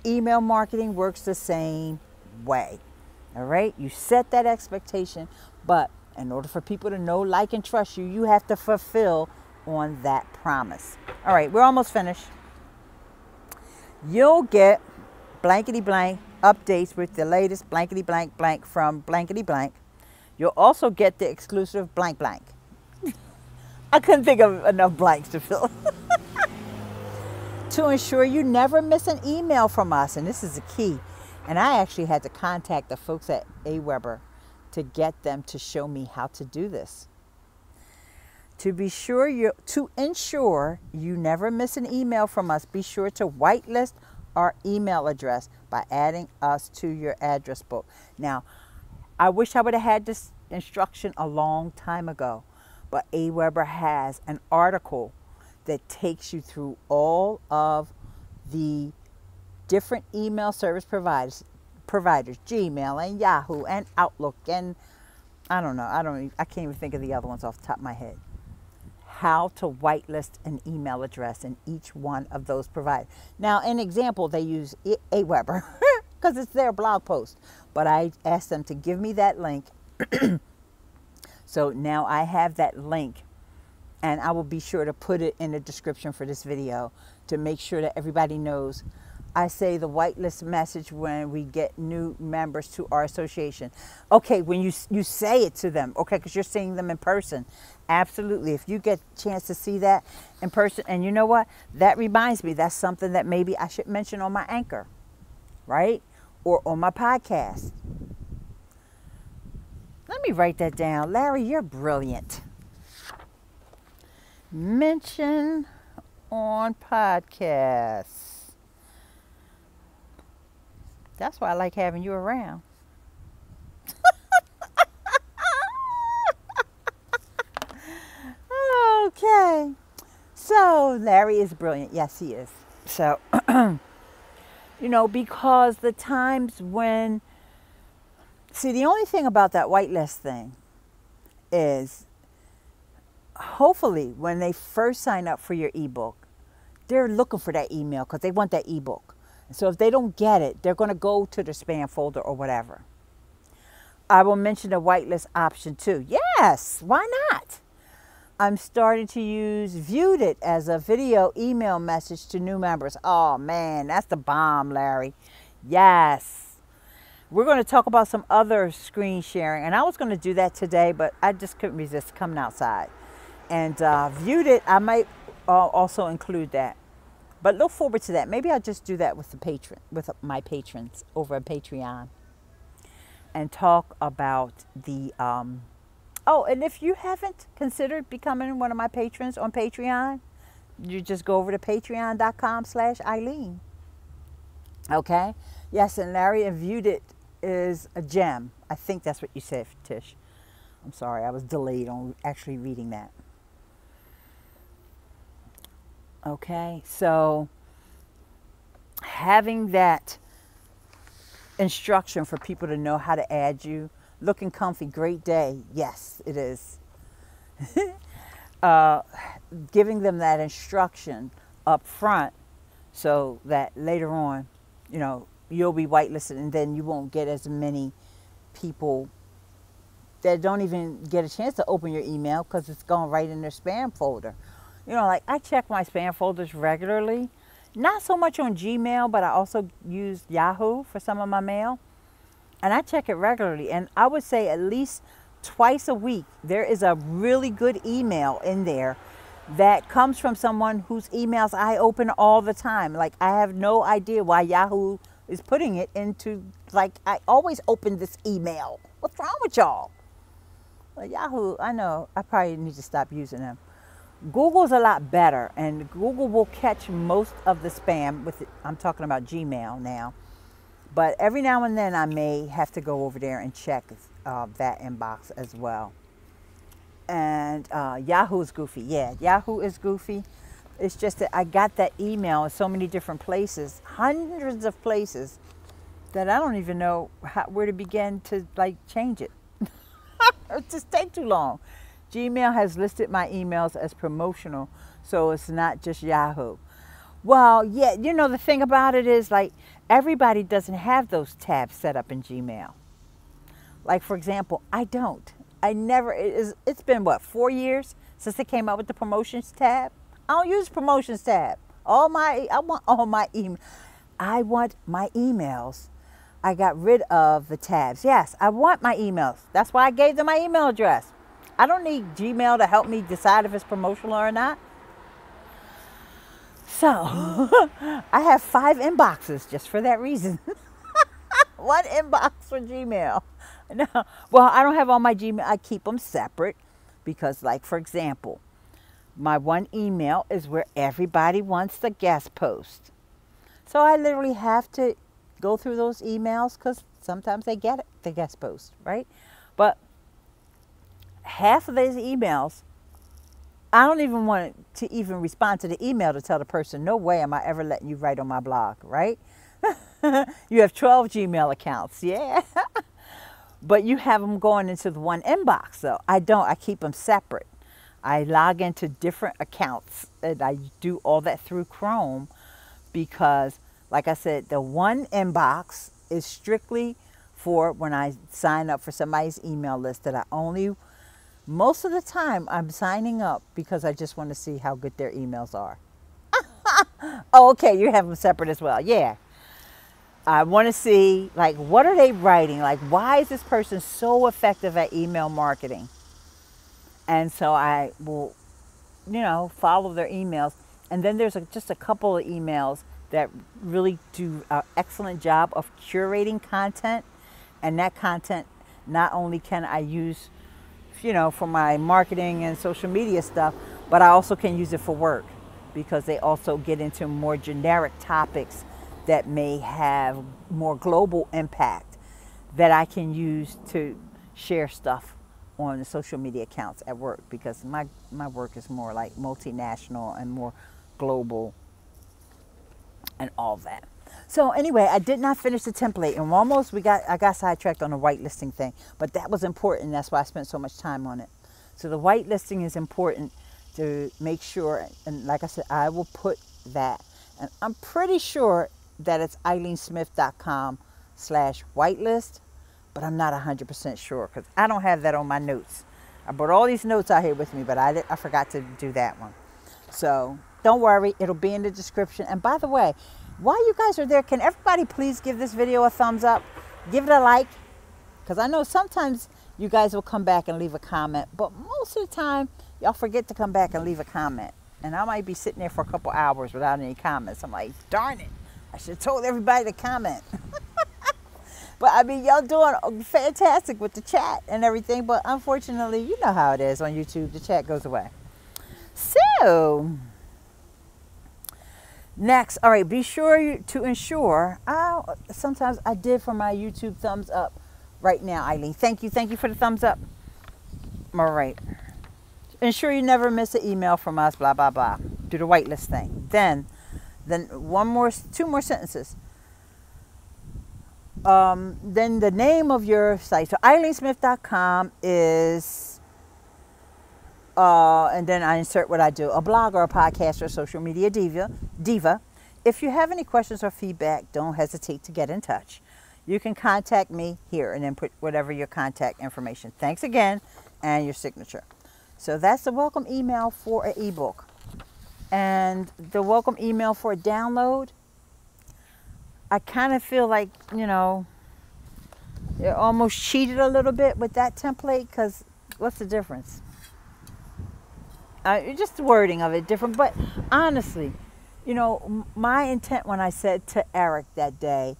Email marketing works the same way, all right? You set that expectation, but in order for people to know, like, and trust you, you have to fulfill on that promise. All right, we're almost finished. You'll get blankety blank updates with the latest blankety blank blank from blankety blank. You'll also get the exclusive blank blank. I couldn't think of enough blanks to fill. To ensure you never miss an email from us, and this is the key. And I actually had to contact the folks at AWeber to get them to show me how to do this. To ensure you never miss an email from us, be sure to whitelist our email address by adding us to your address book. Now, I wish I would have had this instruction a long time ago, but AWeber has an article that takes you through all of the different email service providers, Gmail and Yahoo and Outlook, and I don't know, I can't even think of the other ones off the top of my head. How to whitelist an email address in each one of those providers. Now, an example, they use AWeber because it's their blog post, but I asked them to give me that link. So now I have that link, and I will be sure to put it in the description for this video to make sure that everybody knows I say the whitelist message when we get new members to our association. Okay, when you say it to them, okay, because you're seeing them in person. Absolutely. If you get a chance to see that in person, and you know what? That reminds me, that's something that maybe I should mention on my Anchor, right? Or on my podcast. Let me write that down. Larry, you're brilliant. Mention on podcasts. That's why I like having you around. Okay. So Larry is brilliant. Yes, he is. So, because the times when, see, the only thing about that whitelist thing is hopefully when they first sign up for your ebook, they're looking for that email because they want that ebook. So if they don't get it, they're going to go to the spam folder or whatever. I will mention the whitelist option too. Yes, why not? I'm starting to use Viewed It as a video email message to new members. Oh man, that's the bomb, Larry. Yes. We're going to talk about some other screen sharing. And I was going to do that today, but I just couldn't resist coming outside. And Viewed It, I might also include that. But look forward to that. Maybe I'll just do that with my patrons over at Patreon. And talk about the, oh, and if you haven't considered becoming one of my patrons on Patreon, you just go over to patreon.com/Ileane. Okay? Yes, and Larry, and Viewed It is a gem. I think that's what you said, Tish. I'm sorry, I was delayed on actually reading that. Okay, so having that instruction for people to know how to add you, looking comfy, great day. Yes, it is. Giving them that instruction up front so that later on, you'll be whitelisted and then you won't get as many people that don't even get a chance to open your email because it's going right in their spam folder. Like I check my spam folders regularly, not so much on Gmail, but I also use Yahoo for some of my mail. And I check it regularly. And I would say at least twice a week, there is a really good email in there that comes from someone whose emails I open all the time. Like I have no idea why Yahoo is putting it into, like, I always open this email. What's wrong with y'all? Well, Yahoo, I know, I probably need to stop using them. Google's a lot better, and Google will catch most of the spam with it. I'm talking about Gmail now. But every now and then I may have to go over there and check that inbox as well. And Yahoo is goofy. Yeah, Yahoo is goofy. It's just that I got that email in so many different places, hundreds of places, that I don't even know where to begin to change it. It just takes too long. Gmail has listed my emails as promotional, so it's not just Yahoo. Well, yeah, the thing about it is, everybody doesn't have those tabs set up in Gmail. Like, for example, I don't. It's been, 4 years since they came out with the promotions tab? I don't use promotions tab. I want all my emails. I want my emails. I got rid of the tabs. Yes, I want my emails. That's why I gave them my email address. I don't need Gmail to help me decide if it's promotional or not. So, I have 5 inboxes just for that reason. 1 inbox for Gmail. No, well, I don't have all my Gmail. I keep them separate because, for example, my one email is where everybody wants the guest post. So I literally have to go through those emails because sometimes they get it, the guest post, right? But half of those emails, I don't even want to even respond to the email to tell the person, no way am I ever letting you write on my blog, right? You have 12 Gmail accounts, yeah. But you have them going into the one inbox, though. I don't. I keep them separate. I log into different accounts, and I do all that through Chrome because, like I said, the one inbox is strictly for when I sign up for somebody's email list that most of the time I'm signing up because I just want to see how good their emails are. Oh, okay, you have them separate as well. Yeah. I want to see, like, what are they writing? Like, why is this person so effective at email marketing? And so I will, follow their emails. And then there's just a couple of emails that really do an excellent job of curating content. And that content, not only can I use, for my marketing and social media stuff, but I also can use it for work, because they also get into more generic topics that may have more global impact that I can use to share stuff on the social media accounts at work, because my work is more like multinational and more global and all that. So anyway, I did not finish the template, and I got sidetracked on the whitelisting thing, but that was important. That's why I spent so much time on it. So the whitelisting is important to make sure, and like I said, I will put that, and I'm pretty sure that it's ileanesmith.com/whitelist, but I'm not 100% sure because I don't have that on my notes. I brought all these notes out here with me, but I forgot to do that one. So don't worry, it'll be in the description. And by the way, while you guys are there, can everybody please give this video a thumbs up? Give it a like, because I know sometimes you guys will come back and leave a comment, but most of the time, y'all forget to come back and leave a comment. And I might be sitting there for a couple hours without any comments. I'm like, darn it, I should have told everybody to comment. But I mean, y'all doing fantastic with the chat and everything, but unfortunately, you know how it is on YouTube, the chat goes away. So, next, all right, be sure to ensure, sometimes I did for my YouTube thumbs up right now, Ileane. Thank you for the thumbs up. All right. Ensure you never miss an email from us, blah, blah, blah. Do the whitelist thing. Then two more sentences. Then the name of your site. So ileanesmith.com is, and then I insert what I do, a blog or a podcast or social media diva. If you have any questions or feedback, don't hesitate to get in touch. You can contact me here and then put whatever your contact information. Thanks again, and your signature. So that's the welcome email for an ebook. And the welcome email for a download, I kind of feel like, you almost cheated a little bit with that template, because what's the difference? Just the wording of it different. But honestly, my intent when I said to Eric that day,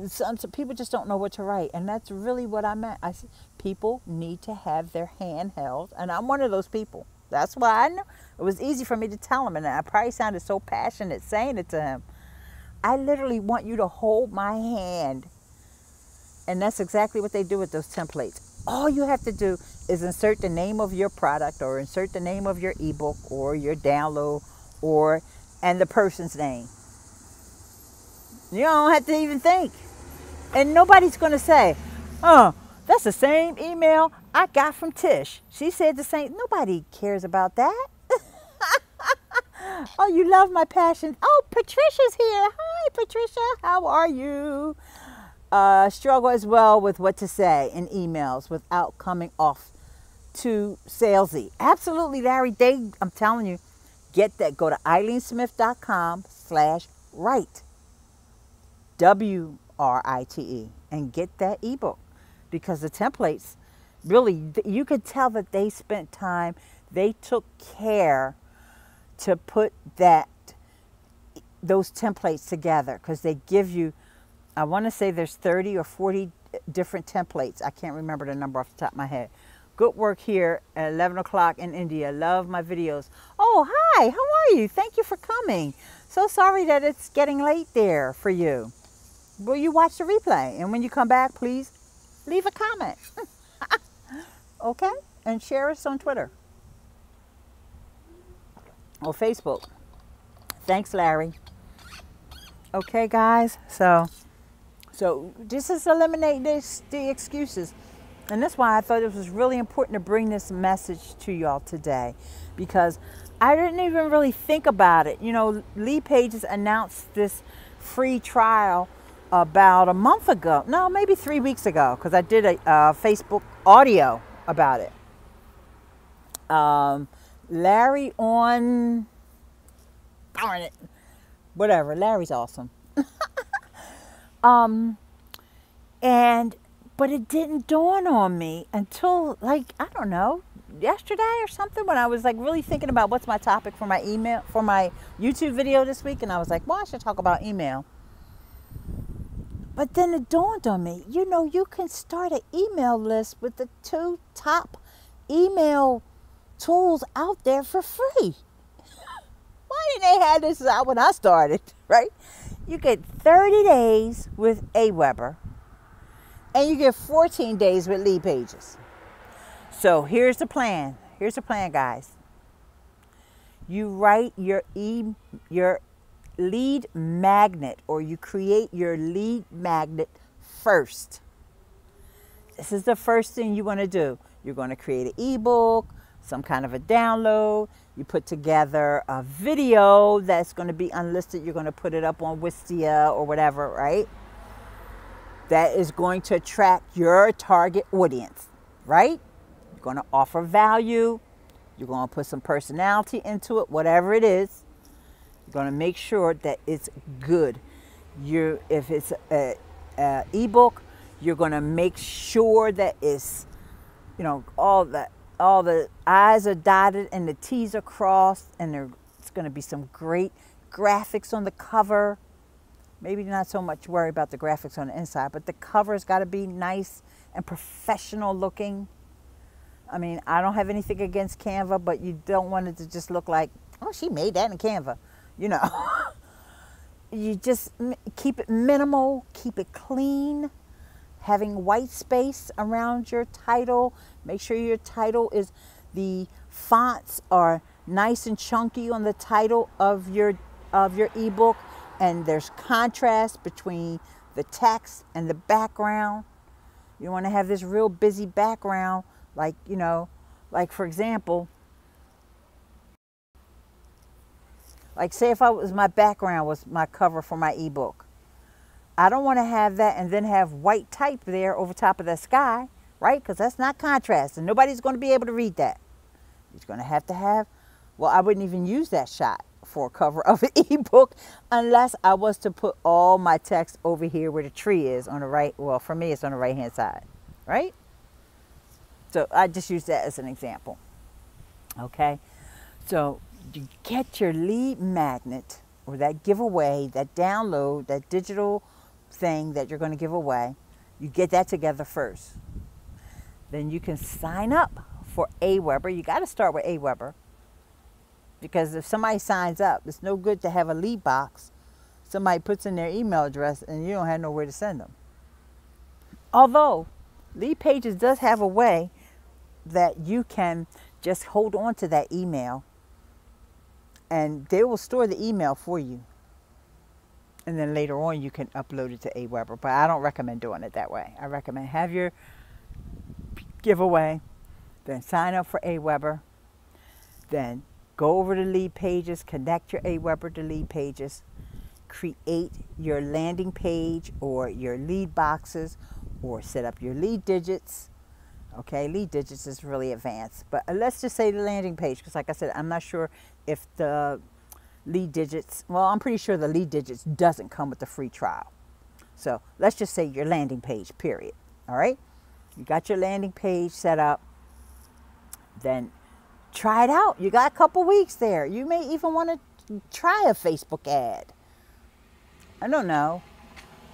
some people just don't know what to write. And that's really what I meant. I said, people need to have their hand held. And I'm one of those people. That's why I know it was easy for me to tell him. And I probably sounded so passionate saying it to him. I literally want you to hold my hand. And that's exactly what they do with those templates. All you have to do is insert the name of your product, or insert the name of your ebook or your download, and the person's name. You don't have to even think. And nobody's going to say, oh, that's the same email I got from Tish. She said the same. Nobody cares about that. Oh, you love my passion. Oh, Patricia's here. Hi, Patricia. How are you? Struggle as well with what to say in emails without coming off too salesy. Absolutely, Larry. I'm telling you, get that. Go to ileanesmith.com/write. WRITE, and get that ebook, because the templates, really, you could tell that they spent time. They took care to put those templates together, because they give you, I want to say there's 30 or 40 different templates. I can't remember the number off the top of my head. Good work here at 11 o'clock in India. Love my videos. Oh, hi. How are you? Thank you for coming. So sorry that it's getting late there for you. Will you watch the replay? And when you come back, please leave a comment. Okay? And share us on Twitter or Facebook. Thanks, Larry. Okay, guys. So this is eliminate the excuses. And that's why I thought it was really important to bring this message to y'all today, because I didn't even really think about it. LeadPages announced this free trial about a month ago. No, maybe 3 weeks ago, because I did a Facebook audio about it. Larry on darn it. Whatever, Larry's awesome. But it didn't dawn on me until, like, I don't know, yesterday or something, when I was like really thinking about what's my topic for my email, for my YouTube video this week. And I was like, well, I should talk about email. But then it dawned on me, you know, you can start an email list with the 2 top email tools out there for free. Why didn't they have this out when I started, right? You get 30 days with AWeber, and you get 14 days with LeadPages. So here's the plan. Here's the plan, guys. You write your lead magnet, or you create your lead magnet first. This is the first thing you want to do. You're going to create an ebook, some kind of a download. You put together a video that's going to be unlisted. You're going to put it up on Wistia or whatever, right? That is going to attract your target audience, right? You're going to offer value. You're going to put some personality into it, whatever it is. You're going to make sure that it's good. If it's an ebook, you're going to make sure that it's, you know, all the I's are dotted and the T's are crossed, and it's going to be some great graphics on the cover. Maybe not so much worry about the graphics on the inside, but the cover's got to be nice and professional looking. I mean, I don't have anything against Canva, but you don't want it to just look like, oh, she made that in Canva, you know. You just keep it minimal, keep it clean, having white space around your title. Make sure your title is, the fonts are nice and chunky on the title of your ebook, and there's contrast between the text and the background. You want to have this real busy background, like, you know, like for example, like say if my background was my cover for my ebook. I don't want to have that and then have white type there over top of the sky, right? Because that's not contrast, and nobody's going to be able to read that. You're going to have, well, I wouldn't even use that shot for a cover of an ebook unless I was to put all my text over here where the tree is on the right. Well, for me, it's on the right hand side, right? So I just use that as an example. Okay, so you get your lead magnet, or that giveaway, that download, that digital thing that you're going to give away. You get that together first. Then you can sign up for AWeber. You got to start with AWeber, because if somebody signs up, it's no good to have a lead box. Somebody puts in their email address and you don't have nowhere to send them. Although LeadPages does have a way that you can just hold on to that email, and they will store the email for you. And then later on you can upload it to AWeber. But I don't recommend doing it that way. I recommend have your giveaway, then sign up for AWeber, then go over to LeadPages, connect your AWeber to LeadPages, create your landing page or your lead boxes, or set up your lead digits. Okay, lead digits is really advanced, but let's just say the landing page, because like I said, I'm not sure if the lead digits, well, I'm pretty sure the lead digits doesn't come with the free trial. So let's just say your landing page, period. All right, you got your landing page set up, then try it out. You got a couple weeks there. You may even want to try a Facebook ad. I don't know.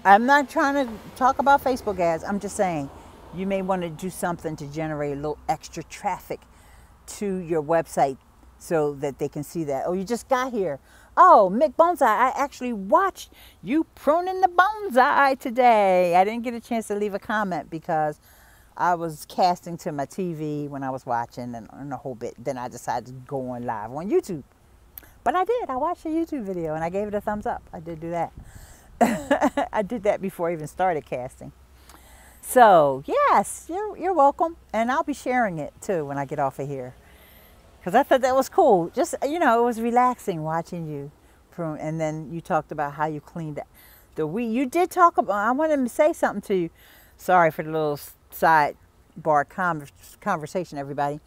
I'm not trying to talk about Facebook ads. I'm just saying you may want to do something to generate a little extra traffic to your website so that they can see that. Oh, you just got here. Oh, Mick Bonsai, I actually watched you pruning the bonsai today. I didn't get a chance to leave a comment because I was casting to my TV when I was watching and a whole bit. Then I decided to go on live on YouTube. But I did. I watched a YouTube video and I gave it a thumbs up. I did do that. I did that before I even started casting. So, yes, you're welcome. And I'll be sharing it, too, when I get off of here. Because I thought that was cool. Just, you know, it was relaxing watching you prune. And then you talked about how you cleaned the weed. You did talk about, I wanted to say something to you. Sorry for the little sidebar conversation, everybody.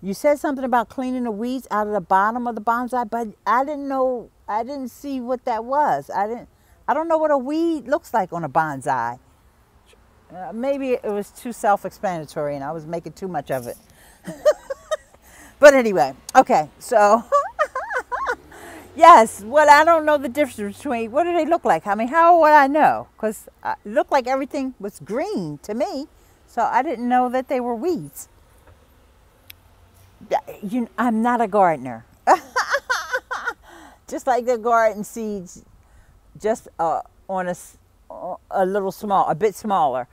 You said something about cleaning the weeds out of the bottom of the bonsai, but I didn't know I didn't see what that was. I don't know what a weed looks like on a bonsai. Maybe it was too self-explanatory and I was making too much of it. But anyway, okay, so yes, well, I don't know the difference between, what do they look like? I mean, how would I know? Because it looked like everything was green to me, so I didn't know that they were weeds. I'm not a gardener. Just like the garden seeds, just on a little small, a bit smaller.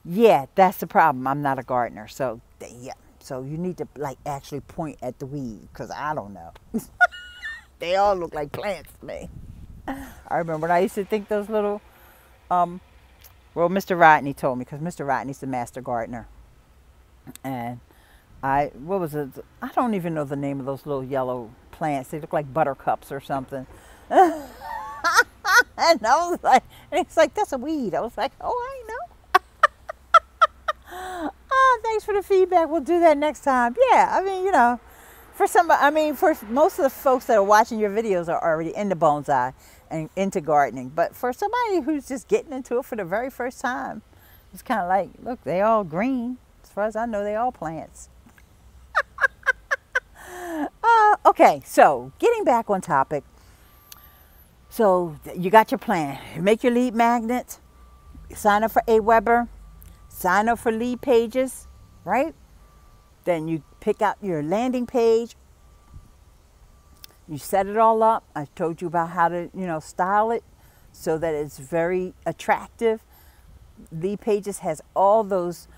Yeah, that's the problem. I'm not a gardener, so yeah. So you need to like actually point at the weed, because I don't know. They all look like plants to me. I remember when I used to think those little, well, Mr. Rodney told me, because Mr. Rodney's the master gardener. And what was it? I don't even know the name of those little yellow plants. They look like buttercups or something. And I was like, and it's like, that's a weed. I was like, oh, I know. Oh, thanks for the feedback. We'll do that next time. Yeah, I mean, you know, for most of the folks that are watching your videos are already into bonsai and into gardening. But for somebody who's just getting into it for the very first time, it's kind of like, look, they all green. As far as I know, they all plants. Okay, so getting back on topic. So you got your plan. You make your lead magnet, sign up for AWeber, sign up for LeadPages, right? Then you pick out your landing page. You set it all up. I told you about how to, style it so that it's very attractive. LeadPages has all those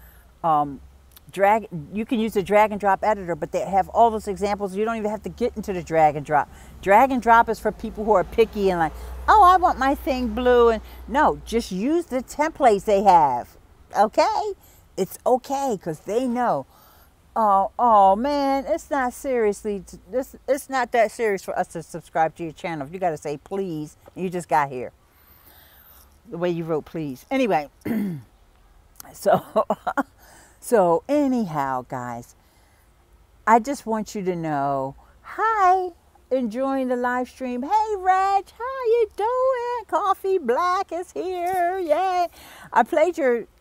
you can use the drag and drop editor, but they have all those examples. You don't even have to get into the drag and drop. Drag and drop is for people who are picky and like, oh, I want my thing blue. And no, just use the templates they have. Okay? It's okay, because they know. Oh man, it's not it's not that serious for us to subscribe to your channel. If you got to say please, and you just got here. The way you wrote please. Anyway, so anyhow, guys, I just want you to know, hi, enjoying the live stream. Hey, Reg, how you doing? Coffee Black is here. Yay. I played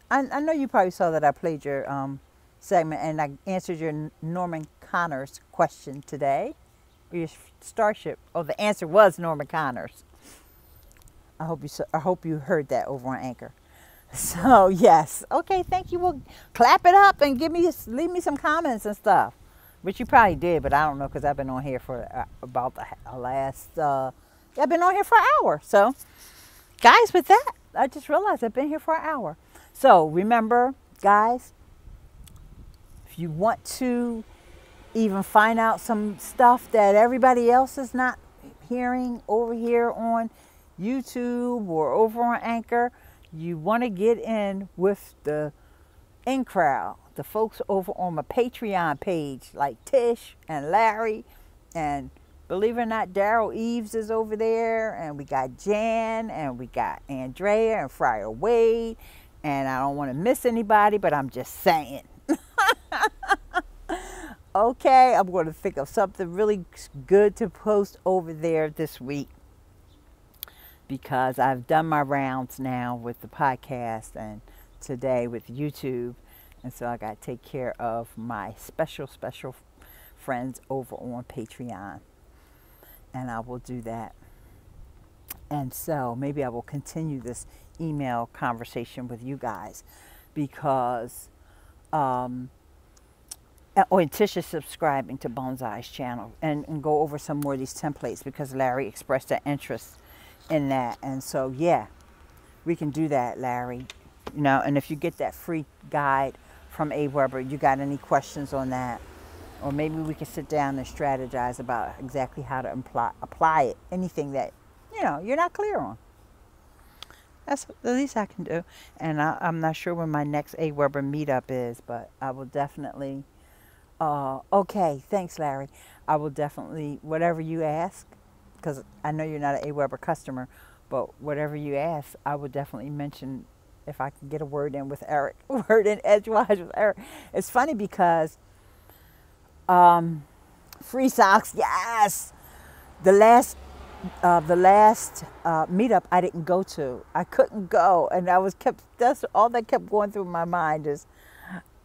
I know you probably saw that I played your segment, and I answered your Norman Connors question today. Your Starship. Oh, the answer was Norman Connors. I hope you heard that over on Anchor. So yes, okay, thank you. Well, clap it up and leave me some comments and stuff, which you probably did, but I don't know, because I've been on here for about the last. I've been on here for an hour. So, guys, with that, I just realized I've been here for an hour. So remember, guys, if you want to even find out some stuff that everybody else is not hearing over here on YouTube or over on Anchor, you want to get in with the in crowd, the folks over on my Patreon page, like Tish and Larry, and believe it or not, Daryl Eves is over there, and we got Jan, and we got Andrea and Friar Wade, and I don't want to miss anybody, but I'm just saying. Okay, I'm going to think of something really good to post over there this week, because I've done my rounds now with the podcast and today with YouTube. And so I got to take care of my special friends over on Patreon. And I will do that. And so maybe I will continue this email conversation with you guys, because Tish is subscribing to Bonsai's channel, and go over some more of these templates, because Larry expressed an interest in that. And so yeah, we can do that, Larry. And if you get that free guide from AWeber, you got any questions on that, or maybe we can sit down and strategize about exactly how to apply it, anything that you're not clear on. That's the least I can do. And I'm not sure when my next AWeber meetup is, but I will definitely okay, thanks, Larry. I will definitely, whatever you ask, because I know you're not an AWeber customer, but whatever you ask, I would definitely mention if I can get a word in with Eric, word in edgewise with Eric. It's funny because free socks, yes. The the last meetup I didn't go to. I couldn't go, and that's all that kept going through my mind is,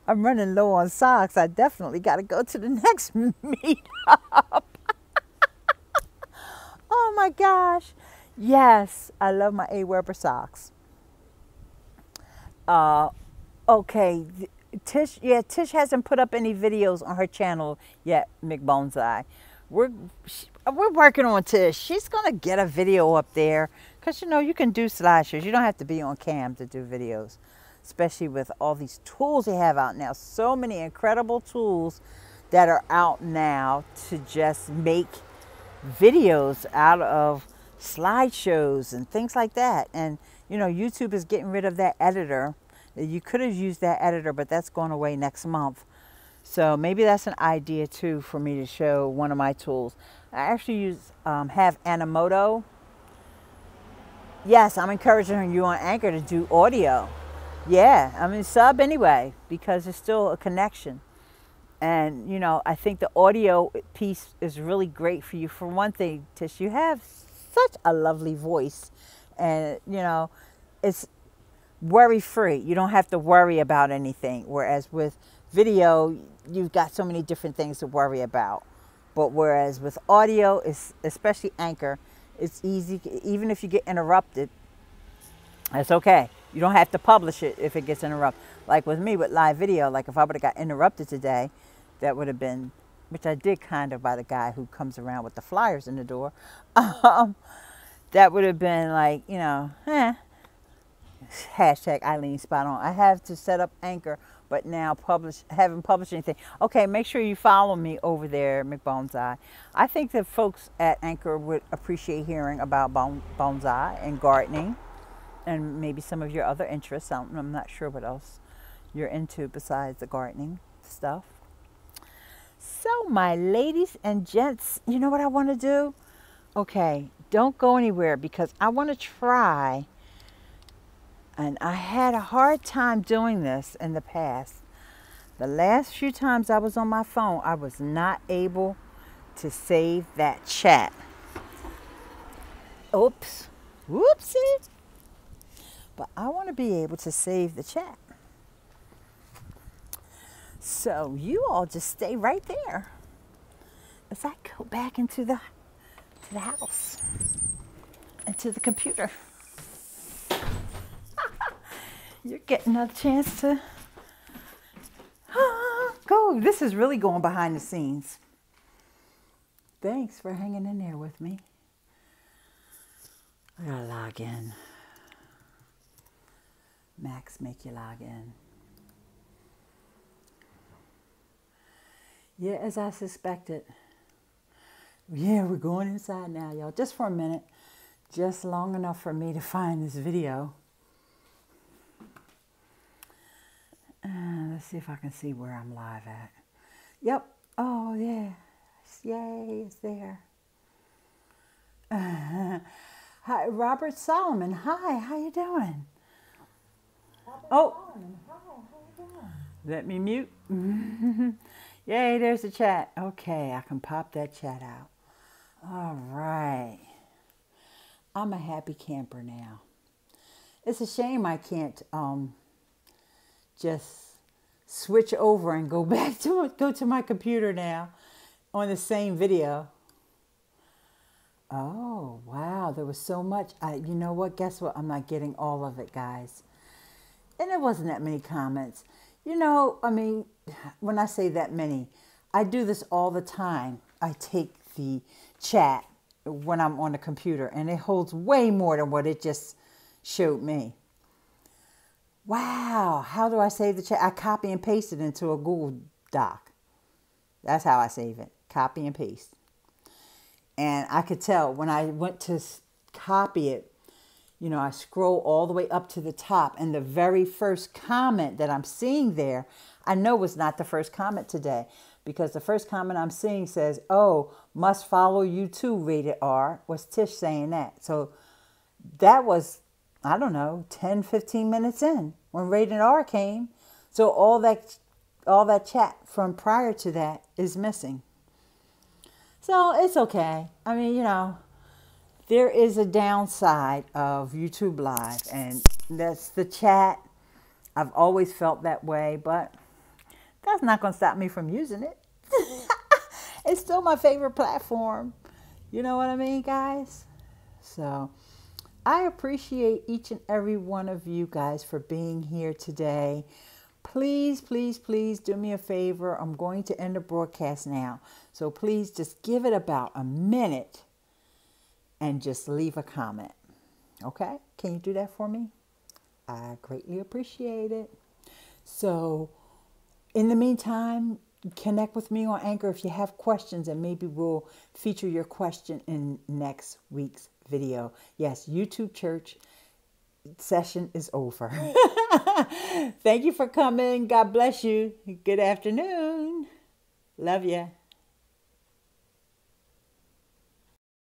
I'm running low on socks. I definitely got to go to the next meetup. Oh my gosh. Yes, I love my AWeber socks. Okay, Tish hasn't put up any videos on her channel yet, McBoneseye. We're working on Tish. She's gonna get a video up there, because you can do slideshows. You don't have to be on cam to do videos, especially with all these tools they have out now. So many incredible tools that are out now to just make videos out of slideshows and things like that. And YouTube is getting rid of that editor. You could have used that editor, but that's going away next month. So maybe that's an idea too for me to show one of my tools. I actually have Animoto. Yes, I'm encouraging you on Anchor to do audio. Yeah, I mean sub anyway, because it's still a connection. And I think the audio piece is really great for you. For one thing, Tish, you have such a lovely voice, and it's worry-free. You don't have to worry about anything. Whereas with video, you've got so many different things to worry about. But whereas with audio, especially Anchor, it's easy. Even if you get interrupted, that's okay. You don't have to publish it if it gets interrupted. Like with me with live video, like if I would have got interrupted today, that would have been, which I did kind of by the guy who comes around with the flyers in the door. That would have been like, hashtag Ileane spot on. I have to set up Anchor, but now haven't published anything. Okay, make sure you follow me over there, McBoneseye. I think that folks at Anchor would appreciate hearing about bonsai and gardening, and maybe some of your other interests. I'm not sure what else you're into besides the gardening stuff. So my ladies and gents, you know what I want to do? Okay, don't go anywhere, because I want to try, and I had a hard time doing this in the past. The last few times I was on my phone, I was not able to save that chat. Oops, whoopsie. But I want to be able to save the chat. So you all just stay right there as I go back into the house, into the computer. You're getting a chance to go. This is really going behind the scenes. Thanks for hanging in there with me. I gotta log in. Max, make you log in. Yeah, as I suspected. Yeah, we're going inside now, y'all. Just for a minute. Just long enough for me to find this video. Let's see if I can see where I'm live at. Yep. Oh, yeah. Yay, it's there. Hi, Robert Solomon. Hi, how you doing? Solomon. Hi, how you doing? Let me mute. Yay, there's the chat. Okay, I can pop that chat out. All right. I'm a happy camper now. It's a shame I can't just switch over and go to my computer now on the same video. Oh, wow, there was so much. You know what? Guess what? I'm not getting all of it, guys. And it wasn't that many comments. I mean, when I say that many, I do this all the time. I take the chat when I'm on the computer, and it holds way more than what it just showed me. Wow, how do I save the chat? I copy and paste it into a Google Doc. That's how I save it. Copy and paste. And I could tell when I went to copy it, I scroll all the way up to the top, and the very first comment that I'm seeing there, I know was not the first comment today, because the first comment I'm seeing says, oh, must follow you too, rated R. Was Tish saying that? So that was, I don't know, 10, 15 minutes in when rated R came. So all that chat from prior to that is missing. So it's okay. I mean, There is a downside of YouTube Live, and that's the chat. I've always felt that way, but that's not going to stop me from using it. It's still my favorite platform. You know what I mean, guys? So I appreciate each and every one of you guys for being here today. Please, please, please do me a favor. I'm going to end the broadcast now. So please just give it about a minute and just leave a comment. Okay? Can you do that for me? I greatly appreciate it. So in the meantime, connect with me on Anchor if you have questions, and maybe we'll feature your question in next week's video. Yes, YouTube Church session is over. Thank you for coming. God bless you. Good afternoon. Love ya.